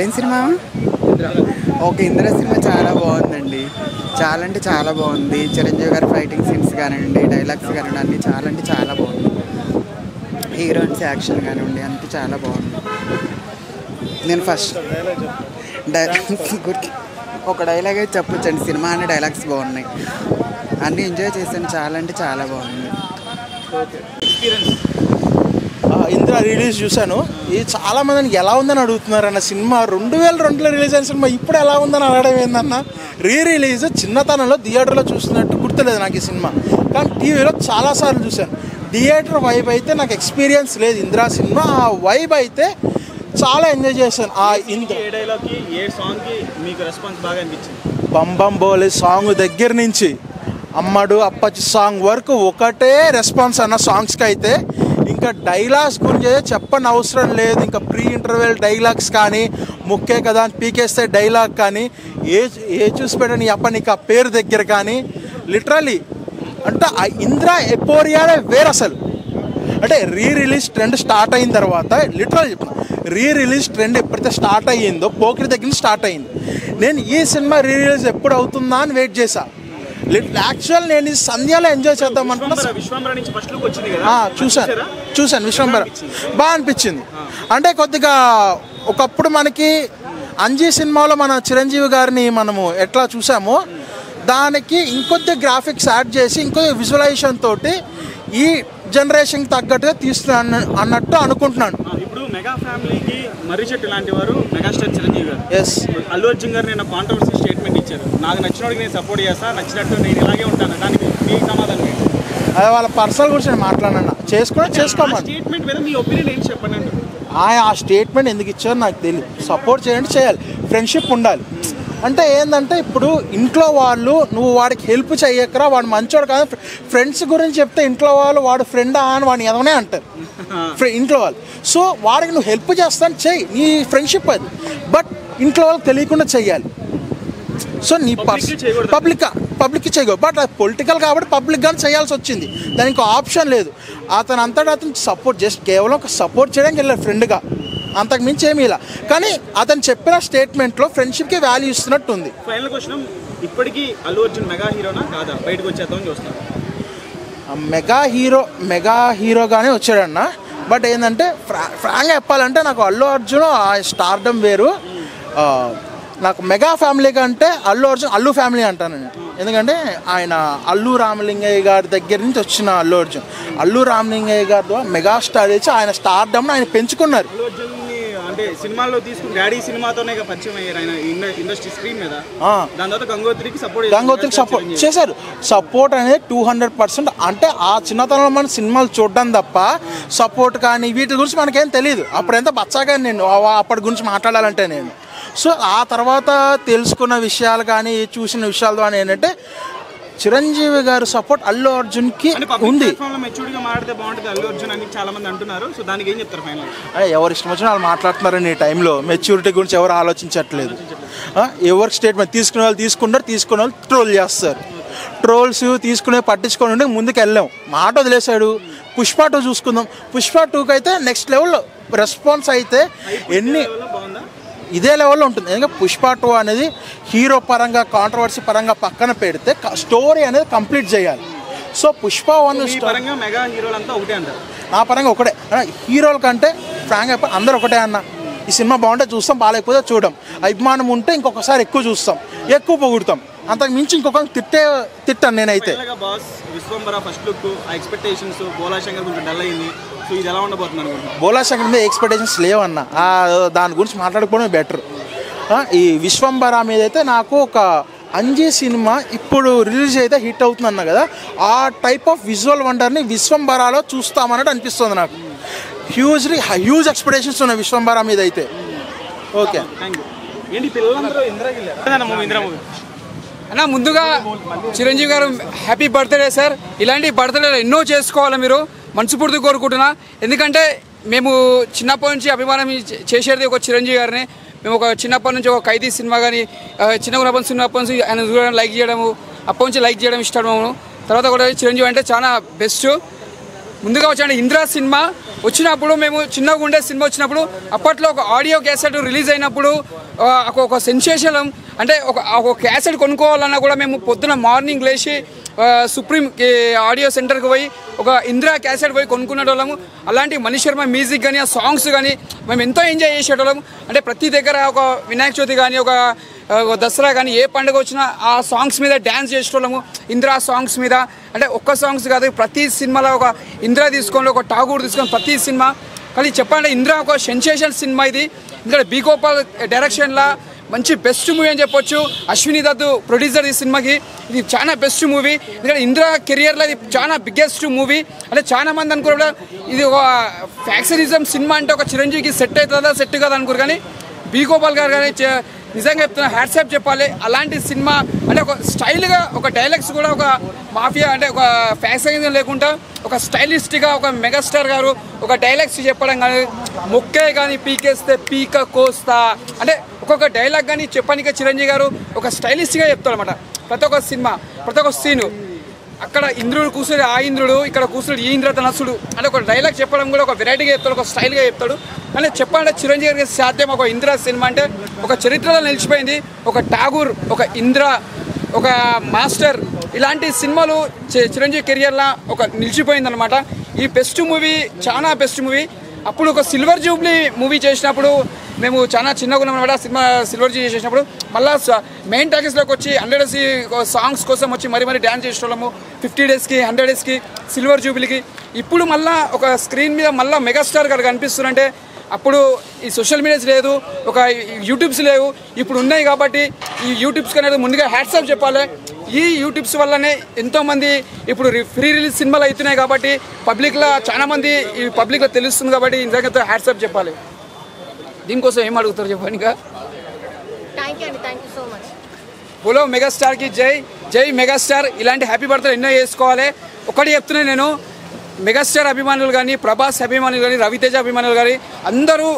ఏం cinema? Okay, Indra cinema చాలా బాగుందండి. చాలా అంటే చాలా బాగుంది. చిరంజీవి గారి ఫైటింగ్ సీన్స్ కానివ్వండి, డైలాగ్స్ కానివ్వండి, అన్నీ చాలా అంటే చాలా బాగుంది. హీరోయిన్స్ యాక్షన్ కానివ్వండి అంతా చాలా బాగుంది. నేను ఫస్ట్ ఒక డైలాగ్ అయితే చెప్పొచ్చండి. సినిమా అనే డైలాగ్స్ బాగున్నాయి, అన్నీ ఎంజాయ్ చేశాను. చాలా అంటే చాలా బాగుంది. ఇంద్ర రిలీజ్ చూశాను. ఇది చాలా మందిని ఎలా ఉందని అడుగుతున్నారు అన్న. సినిమా 2002లో రిలీజ్ అయిన సినిమా ఇప్పుడు ఎలా ఉందని అడగడం ఏందన్న. రిలీజ్ చిన్నతనంలో థియేటర్లో చూసినట్టు గుర్తులేదు నాకు ఈ సినిమా, కానీ టీవీలో చాలాసార్లు చూశాను. థియేటర్ వైబ్ అయితే నాకు ఎక్స్పీరియన్స్ లేదు. ఇంద్ర సినిమా ఆ వైబ్ అయితే చాలా ఎంజాయ్ చేశాను. ఆ ఇంద్ర బంబం బోలే సాంగ్ దగ్గర నుంచి అమ్మడు అప్పచ్చి సాంగ్ వరకు ఒకటే రెస్పాన్స్ అన్న సాంగ్స్కి అయితే. ఇంకా డైలాగ్స్ గురించి చెప్పని అవసరం లేదు. ఇంకా ప్రీ ఇంటర్వెల్ డైలాగ్స్ కానీ, ముక్కే కదా అని పీకేస్తే డైలాగ్ కానీ, ఏ చూసి పెట్టని అప్ప నీకు ఆ పేరు దగ్గర కానీ, లిటరలీ అంటే ఆ ఇంద్ర ఎపోరియానే వేరు అసలు. అంటే రిలీజ్ ట్రెండ్ స్టార్ట్ అయిన తర్వాత లిటరల్ రిలీజ్ ట్రెండ్ ఎప్పుడైతే స్టార్ట్ అయ్యిందో పోకిరి దగ్గర స్టార్ట్ అయ్యింది. నేను ఈ సినిమా రిలీజ్ ఎప్పుడు అవుతుందా అని వెయిట్ చేశా. యాక్చువల్ నేను ఈ సంధ్యాలో ఎంజాయ్ చేద్దాం అనుకున్నా. చూశాను విశ్వంబర బాగా అనిపించింది. అంటే కొద్దిగా ఒకప్పుడు మనకి అంజీ సినిమాలో మన చిరంజీవి గారిని మనము ఎట్లా చూసామో దానికి ఇంకొద్ది గ్రాఫిక్స్ యాడ్ చేసి ఇంకొద్ది విజువలైజేషన్ తోటి ఈ జనరేషన్కి తగ్గట్టుగా తీస్తున్నాను అన్నట్టు అనుకుంటున్నాను. ఇప్పుడు మెగా ఫ్యామిలీకి మర్రి చెట్టు లాంటి వారు మెగాస్టార్ చిరంజీవి గారు. ఎస్, అల్లు అర్జున్ గారు నేను కాంట్రవర్సీ స్టేట్మెంట్ ఇచ్చారు. నాకు నచ్చినోడికి నేను సపోర్ట్ చేస్తా, నచ్చినట్టు నేను ఇలాగే ఉంటాను. దానికి మీ సమాధానం ఏంటి? అదే వాళ్ళ పర్సనల్ గురించి నేను మాట్లాడినా. చేసుకోమని స్టేట్మెంట్ మీద మీ ఒపీనియన్ ఏంటి చెప్పండి అంటే. ఆ స్టేట్మెంట్ ఎందుకు ఇచ్చారో నాకు తెలియదు. సపోర్ట్ చేయండి, చేయాలి, ఫ్రెండ్షిప్ ఉండాలి. అంటే ఏంటంటే ఇప్పుడు ఇంట్లో వాళ్ళు నువ్వు వాడికి హెల్ప్ చేయకరా, వాడు మంచోడు కాదు. ఫ్రెండ్స్ గురించి చెప్తే ఇంట్లో వాళ్ళు వాడు ఫ్రెండా అని వాడిని ఎదవనే అంటారు ఇంట్లో వాళ్ళు. సో వాడికి నువ్వు హెల్ప్ చేస్తాను చెయ్యి, నీ ఫ్రెండ్షిప్ అది. బట్ ఇంట్లో వాళ్ళకి తెలియకుండా చెయ్యాలి. సో నీ పబ్లిక్కి చేయకూడదు. బట్ అది పొలిటికల్ కాబట్టి పబ్లిక్గానే చేయాల్సి వచ్చింది. దానికి ఆప్షన్ లేదు. అతను అంతటా అతను సపోర్ట్ జస్ట్ కేవలం ఒక సపోర్ట్ చేయడానికి వెళ్ళారు ఫ్రెండ్గా, అంతకు మించి ఏమీ ఇలా. కానీ అతను చెప్పిన స్టేట్మెంట్లో ఫ్రెండ్షిప్కి వాల్యూ ఇస్తున్నట్టు ఉంది. ఫైనల్ క్వశ్చన్, ఇప్పటికీ అల్లు అర్జున్ మెగా హీరోనా కాదా బయటకు వచ్చేద్దామని చూస్తాను. మెగా హీరోగానే వచ్చాడన్న. బట్ ఏంటంటే ఫ్రాంక్గా చెప్పాలంటే నాకు అల్లు అర్జున్ ఆ స్టార్డమ్ వేరు. నాకు మెగా ఫ్యామిలీ కంటే అల్లు ఫ్యామిలీ అంటాను నేను. ఎందుకంటే ఆయన అల్లు రామలింగయ్య గారి దగ్గర నుంచి వచ్చిన అల్లు రామలింగయ్య గారి ద్వారా మెగాస్టార్ ఇచ్చి ఆయన స్టార్డమ్ను ఆయన పెంచుకున్నారు. అల్లు అర్జున్ అంటే సినిమాల్లో తీసుకుని డాడీ సినిమాతోనే పరిచయం అయ్యారు ఆయన ఇండస్ట్రీ స్క్రీన్ మీద. దాని తర్వాత గంగోత్రికి సపోర్ట్ చేశారు. సపోర్ట్ అనేది 200%. అంటే ఆ చిన్నతనంలో మన సినిమాలు చూడడం తప్ప సపోర్ట్ కానీ వీటి గురించి మనకేం తెలియదు. అప్పుడెంత బచ్చాగా నేను అప్పటి గురించి మాట్లాడాలంటే నేను. సో ఆ తర్వాత తెలుసుకున్న విషయాలు కానీ చూసిన విషయాల ద్వారా ఏంటంటే చిరంజీవి గారు సపోర్ట్ అల్లు అర్జున్కి ఉంది. ఎవరు ఇష్టం వచ్చినా వాళ్ళు మాట్లాడుతున్నారని ఈ టైంలో మెచ్యూరిటీ గురించి ఎవరు ఆలోచించట్లేదు. ఎవరికి స్టేట్మెంట్ తీసుకునే వాళ్ళు తీసుకునే వాళ్ళు ట్రోల్ చేస్తారు. ట్రోల్స్ పట్టించుకొని ఉంటే ముందుకు వెళ్ళాం. మాట వదిలేశాడు. పుష్ప 2 చూసుకుందాం. పుష్ప 2కి అయితే నెక్స్ట్ లెవెల్ రెస్పాన్స్ అయితే ఇదే లెవెల్లో ఉంటుంది. ఎందుకంటే పుష్ప 2 అనేది హీరో పరంగా కాంట్రవర్సీ పరంగా పక్కన పెడితే స్టోరీ అనేది కంప్లీట్ చేయాలి. సో పుష్ప 1 మెగా హీరోలంతా ఒకటే అంటారు. నా పరంగా ఒకటే. హీరోల కంటే ఫ్రాంక్గా అందరూ ఒకటే అన్న. ఈ సినిమా బాగుంటే చూస్తాం, బాగాలేకపోతే చూడం. అభిమానం ఉంటే ఇంకొకసారి ఎక్కువ చూస్తాం, ఎక్కువ పొగుడుతాం. అంతకు మించి ఇంకొక తిట్టాను నేనైతే. విశ్వంబర ఫస్ట్ లుక్ ఎక్స్పెక్టేషన్స్ బోలా శంకర్ కొంచెం డల్ అయింది. సో ఇది ఎలా ఉండబోతుంది? బోలా శంకర్ మీద ఎక్స్పెక్టేషన్స్ లేవన్న. దాని గురించి మాట్లాడుకోవడమే బెటర్. ఈ విశ్వంబర మీద అయితే నాకు ఒక అంజీ సినిమా ఇప్పుడు రిలీజ్ అయితే హిట్ అవుతుందన్న కదా, ఆ టైప్ ఆఫ్ విజువల్ వండర్ని విశ్వంబరాలో చూస్తామన్నట్టు అనిపిస్తుంది నాకు. హ్యూజ్ ఎక్స్పెక్టేషన్స్ ఉన్నాయి విశ్వంబర మీద అయితే. ఓకే, అన్న ముందుగా చిరంజీవి గారు హ్యాపీ బర్త్డే సార్. ఇలాంటి బర్త్డేలు ఎన్నో చేసుకోవాలి మీరు, మనస్ఫూర్తి కోరుకుంటున్నా. ఎందుకంటే మేము చిన్నప్పటి నుంచి అభిమానం చేసేది ఒక చిరంజీవి గారిని. మేము ఒక చిన్నప్పటి నుంచి ఒక ఖైదీ సినిమా కానీ చిన్నప్పటి నుంచి ఆయన చూడడం లైక్ చేయడము, అప్పటి నుంచి లైక్ చేయడం ఇష్టము. తర్వాత కూడా చిరంజీవి అంటే చాలా బెస్ట్. ముందుగా వచ్చిన ఇంద్రా సినిమా వచ్చినప్పుడు మేము చిన్నగా ఉండే సినిమా వచ్చినప్పుడు అప్పట్లో ఒక ఆడియో క్యాసెట్ రిలీజ్ అయినప్పుడు ఒక సెన్సేషన్, అంటే ఒక క్యాసెట్ కొనుక్కోవాలన్నా కూడా మేము పొద్దున మార్నింగ్ లేచి సుప్రీం ఆడియో సెంటర్కి పోయి ఒక ఇంద్రా క్యాసెట్ పోయి కొనుక్కునేటోళ్ళము. అలాంటి మనీష్ శర్మ మ్యూజిక్ కానీ ఆ సాంగ్స్ కానీ మేము ఎంతో ఎంజాయ్ చేసేటోళ్ళము. అంటే ప్రతి దగ్గర ఒక వినాయక చవితి కానీ ఒక దసరా కానీ ఏ పండుగ వచ్చినా ఆ సాంగ్స్ మీద డ్యాన్స్ చేసేటోళ్ళము, ఇంద్రా సాంగ్స్ మీద. అంటే ఒక్క సాంగ్స్ కాదు, ప్రతి సినిమాలో ఒక ఇంద్రా తీసుకోండి, ఒక ఠాగూర్ తీసుకోండి, ప్రతి సినిమా. కానీ చెప్పాలంటే ఇంద్రా ఒక సెన్సేషన్ సినిమా ఇది. ఎందుకంటే బి గోపాల్ డైరెక్షన్లా మంచి బెస్ట్ మూవీ అని చెప్పొచ్చు. అశ్విని దత్ ప్రొడ్యూసర్ ఈ సినిమాకి, ఇది చాలా బెస్ట్ మూవీ. ఎందుకంటే ఇంద్రా కెరియర్లో ఇది చాలా బిగ్గెస్ట్ మూవీ. అంటే చాలా మంది అనుకోరు ఇది ఒక ఫ్యాక్షనిజం సినిమా అంటే ఒక చిరంజీవికి సెట్ అవుతుందా సెట్ కాదు అనుకోరు. కానీ బి గోపాల్ గారు కానీ నిజంగా చెప్తున్నా హ్యాట్సాప్ చెప్పాలి. అలాంటి సినిమా అంటే ఒక స్టైల్గా ఒక డైలాగ్స్ కూడా ఒక మాఫియా అంటే ఒక ఫ్యాక్షనిజం లేకుండా ఒక స్టైలిస్ట్గా ఒక మెగాస్టార్ గారు ఒక డైలాగ్స్ చెప్పడం కానీ, మొక్కే కానీ పీకేస్తే పీక కోస్తా అంటే ఒక్కొక్క డైలాగ్ కానీ చెప్పడానికి చిరంజీవి గారు ఒక స్టైలిష్గా చెప్తారు అనమాట. ప్రతి ఒక్క సినిమా ప్రతి ఒక్క సీను అక్కడ ఇంద్రుడు కూర్చుని ఆ ఇంద్రుడు, ఇక్కడ కూర్చుని ఈ ఇంద్రధనస్సుడు అంటే ఒక డైలాగ్ చెప్పడం కూడా ఒక వెరైటీగా చెప్తాడు, ఒక స్టైల్గా చెప్తాడు. అంటే చెప్పాలంటే చిరంజీవి గారికి సాధ్యం. ఒక ఇంద్ర సినిమా అంటే ఒక చరిత్రలో నిలిచిపోయింది. ఒక ఠాగూర్, ఒక ఇంద్ర, ఒక మాస్టర్, ఇలాంటి సినిమాలు చిరంజీవి కెరియర్లో ఒక నిలిచిపోయిందనమాట. ఈ బెస్ట్ మూవీ చాలా బెస్ట్ మూవీ. అప్పుడు ఒక సిల్వర్ జూబ్లీ మూవీ చేసినప్పుడు మేము చాలా చిన్నగా ఉన్నాం అనమాట. సినిమా సిల్వర్ జూబ్లీ చేసినప్పుడు మళ్ళీ మెయిన్ టాకీస్లోకి వచ్చి 100 సాంగ్స్ కోసం వచ్చి మరీ డ్యాన్స్ చేసేవాళ్ళము. 50 డేస్కి 100 డేస్కి సిల్వర్ జూబ్లీకి. ఇప్పుడు మళ్ళీ ఒక స్క్రీన్ మీద మళ్ళీ మెగాస్టార్ గారు కనిపిస్తున్నారంటే అప్పుడు ఈ సోషల్ మీడియాస్ లేదు, ఒక యూట్యూబ్స్ లేవు, ఇప్పుడు ఉన్నాయి. కాబట్టి ఈ యూట్యూబ్స్ అనేది ముందుగా హ్యాట్సాప్ చెప్పాలి. ఈ యూట్యూబ్స్ వల్లనే ఎంతోమంది ఇప్పుడు ఫ్రీ రిలీజ్ సినిమాలు అవుతున్నాయి. కాబట్టి పబ్లిక్లో చాలామంది ఈ పబ్లిక్లో తెలుస్తుంది. కాబట్టి ఇంతకంతా హ్యాట్సాప్ చెప్పాలి. దీనికోసం ఏం అడుగుతారు చెప్పండి. ఇంకా బోలో మెగాస్టార్కి జై జై మెగాస్టార్. ఇలాంటి హ్యాపీ బర్త్డే ఎన్నో చేసుకోవాలి. ఒకటి చెప్తున్నాను నేను, మెగాస్టార్ అభిమానులు కానీ, ప్రభాస్ అభిమానులు కానీ, రవితేజ అభిమానులు కానీ అందరూ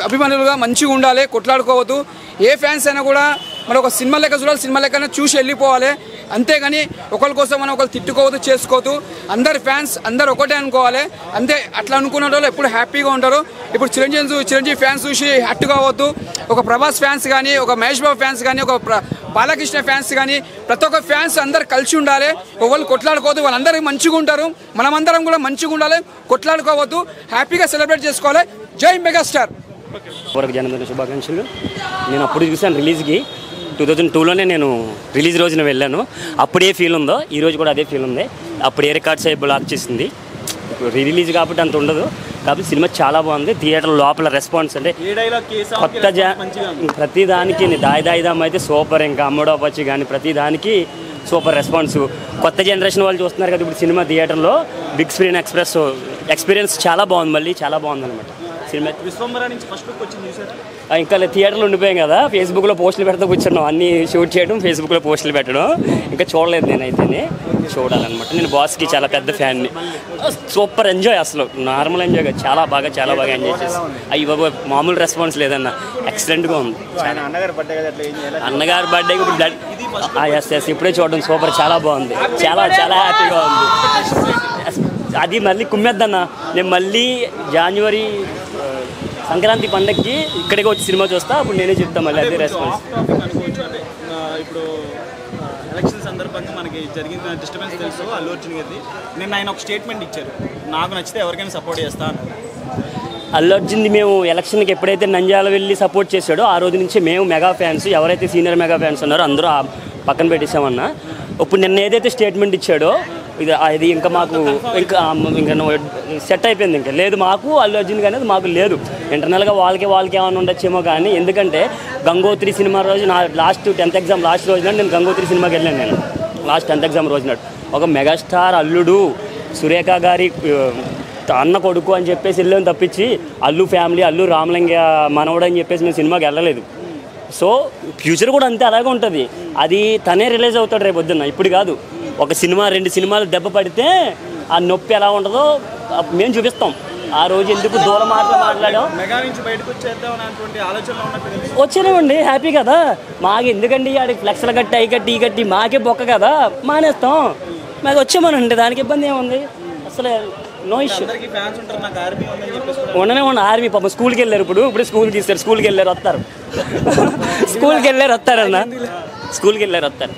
అభిమానులుగా మంచిగా ఉండాలి, కొట్లాడుకోవద్దు. ఏ ఫ్యాన్స్ అయినా కూడా మనం ఒక సినిమా లెక్క చూడాలి, సినిమా లెక్కనే చూసి వెళ్ళిపోవాలి. అంతేగాని ఒకరి కోసం మనం ఒకరు తిట్టుకోవద్దు, చేసుకోవద్దు. అందరు ఫ్యాన్స్ అందరు ఒకటే అనుకోవాలి అంతే. అట్లా అనుకున్న వాళ్ళు ఎప్పుడు హ్యాపీగా ఉంటారు. ఇప్పుడు చిరంజీవి ఫ్యాన్స్ చూసి హట్టు కావద్దు. ఒక ప్రభాస్ ఫ్యాన్స్ కానీ, ఒక మహేష్ బాబు ఫ్యాన్స్ కానీ, ఒక బాలకృష్ణ ఫ్యాన్స్ కానీ, ప్రతి ఒక్క ఫ్యాన్స్ అందరు కలిసి ఉండాలి. ఒకళ్ళు కొట్లాడుకోవద్దు, వాళ్ళందరూ మంచిగా ఉంటారు. మనమందరం కూడా మంచిగా ఉండాలి, కొట్లాడుకోవద్దు, హ్యాపీగా సెలబ్రేట్ చేసుకోవాలి. జై మెగాస్టార్. జన్మదిన శుభాకాంక్షలు. నేను అప్పుడు చూసాను రిలీజ్కి, 2002లోనే నేను రిలీజ్ రోజున వెళ్ళాను. అప్పుడే ఫీల్ ఉందో ఈరోజు కూడా అదే ఫీల్ ఉంది. అప్పుడు ఏ రికార్డ్స్ అయి బ్లాక్ చేసింది. రిలీజ్ కాబట్టి అంత ఉండదు. కాబట్టి సినిమా చాలా బాగుంది. థియేటర్ లోపల రెస్పాన్స్ అంటే కొత్త ప్రతి దానికి దాయిదాయిదాం అయితే సూపర్. ఇంకా అమ్మడోపచ్చి కానీ ప్రతి దానికి సూపర్ రెస్పాన్స్. కొత్త జనరేషన్ వాళ్ళు చూస్తున్నారు కదా ఇప్పుడు సినిమా థియేటర్లో. బిగ్ స్క్రీన్ ఎక్స్పీరియన్స్ చాలా బాగుంది. మళ్ళీ చాలా బాగుంది అనమాట సినిమా. విశ్వంబర నుంచి ఫస్ట్ లుక్ వచ్చింది చూసారు. ఇంకా థియేటర్లో ఉండిపోయాం కదా, ఫేస్బుక్లో పోస్టులు పెడతా కూర్చున్నాం. అన్నీ షూట్ చేయడం, ఫేస్బుక్లో పోస్టులు పెట్టడం. ఇంకా చూడలేదు నేనైతేనే, చూడాలన్నమాట. నేను బాస్కి చాలా పెద్ద ఫ్యాన్ని. సూపర్ ఎంజాయ్, అసలు నార్మల్ ఎంజాయ్ కాదు, చాలా బాగా ఎంజాయ్ చేస్తాను. అయ్యి బాబు మామూలు రెస్పాన్స్ లేదన్న, ఎక్సలెంట్గా ఉంది. అన్నగారి బర్త్డే ఇప్పుడు ఎస్ ఇప్పుడే చూడడం సూపర్, చాలా బాగుంది. చాలా హ్యాపీగా ఉంది. అది మళ్ళీ కుమ్మేద్దన్న. నేను మళ్ళీ జనవరి సంక్రాంతి పండగకి ఇక్కడికి వచ్చి సినిమా చూస్తా, అప్పుడు నేనే చెప్తాను మళ్ళీ అదే రెస్పాన్స్. ఇప్పుడు ఎలక్షన్ సందర్భంగా మనకి జరిగిన డిస్టర్బెన్స్ తెలుసు అల్లు అర్జున్ గారిది. నేను ఆయన ఒక స్టేట్మెంట్ ఇచ్చారు, నాకు నచ్చితే ఎవరికైనా సపోర్ట్ చేస్తా అన్నారు. అల్లు అర్జున్ది మేము ఎలక్షన్కి ఎప్పుడైతే నంద్యాల వెళ్ళి సపోర్ట్ చేశాడో ఆ రోజు నుంచి మేము మెగా ఫ్యాన్స్, ఎవరైతే సీనియర్ మెగా ఫ్యాన్స్ ఉన్నారో అందరూ పక్కన పెట్టేసామన్నా. ఇప్పుడు నిన్న ఏదైతే స్టేట్మెంట్ ఇచ్చాడో ఇది ఇంకా మాకు ఇంకా సెట్ అయిపోయింది. ఇంకా లేదు మాకు అల్లు అర్జున్ అనేది మాకు లేదు. ఇంటర్నల్గా వాళ్ళకి ఏమైనా ఉండొచ్చేమో. కానీ ఎందుకంటే గంగోత్రి సినిమా రోజు నా లాస్ట్ 10th ఎగ్జామ్ లాస్ట్ రోజున నేను గంగోత్రి సినిమాకి వెళ్ళాను. నేను లాస్ట్ 10th ఎగ్జామ్ రోజున ఒక మెగాస్టార్ అల్లుడు సురేఖ గారి అన్న కొడుకు అని చెప్పేసి వెళ్ళాను తప్పించి అల్లు ఫ్యామిలీ అల్లు రామలింగ మనవడు అని చెప్పేసి నేను సినిమాకి వెళ్ళలేదు. సో ఫ్యూచర్ కూడా అంతే అలాగే ఉంటుంది. అది తనే రిలీజ్ అవుతాడు రేపు పొద్దున్న, ఇప్పుడు కాదు. ఒక సినిమా 2 సినిమాలు దెబ్బ పడితే ఆ నొప్పి ఎలా ఉంటుందో మేము చూపిస్తాం. ఆ రోజు ఎందుకు దూరం మాట్లాడాం, వచ్చేనేమండి హ్యాపీ కదా. మాకు ఎందుకండి ఆడికి ఫ్లెక్స్లు కట్టి ఈ కట్టి మాకే బొక్క కదా, మానేస్తాం. మాకు వచ్చేమనండి, దానికి ఇబ్బంది ఏముంది అసలు. No issue. అందరికీ ఫ్యాన్స్ ఉంటారు, నాకు ఆర్మీ ఉందని చెప్పేసి కూడా ఉండనే ఉన్న ఆర్మీ పాపం స్కూల్కి వెళ్ళారు, ఇప్పుడు స్కూల్ తీస్తారు, స్కూల్కి వెళ్ళారు వస్తారు, స్కూల్కి వెళ్ళారు వస్తారన్న, స్కూల్కి వెళ్ళారు వస్తారు.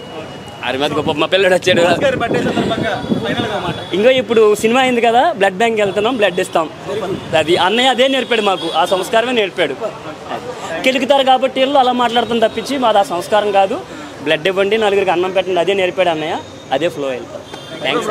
ఆర్మీ మీద గొప్ప మా పిల్లడు వచ్చాడు. గారి బర్త్డే సందర్భంగా ఫైనల్గా మాట ఇంకా ఇప్పుడు సినిమా అయింది కదా, బ్లడ్ బ్యాంక్ వెళ్తున్నాం, బ్లడ్ ఇస్తాం. అది అన్నయ్య అదే నేర్పాడు మాకు, ఆ సంస్కారమే నేర్పాడు. కెలుకుతారు కాబట్టి వీళ్ళు అలా మాట్లాడుతాం తప్పించి మాది ఆ సంస్కారం కాదు. బ్లడ్ ఇవ్వండి, నలుగురికి అన్నం పెట్టండి, అదే నేర్పాడు అన్నయ్య, అదే ఫ్లో వెళ్తాం. థ్యాంక్స్.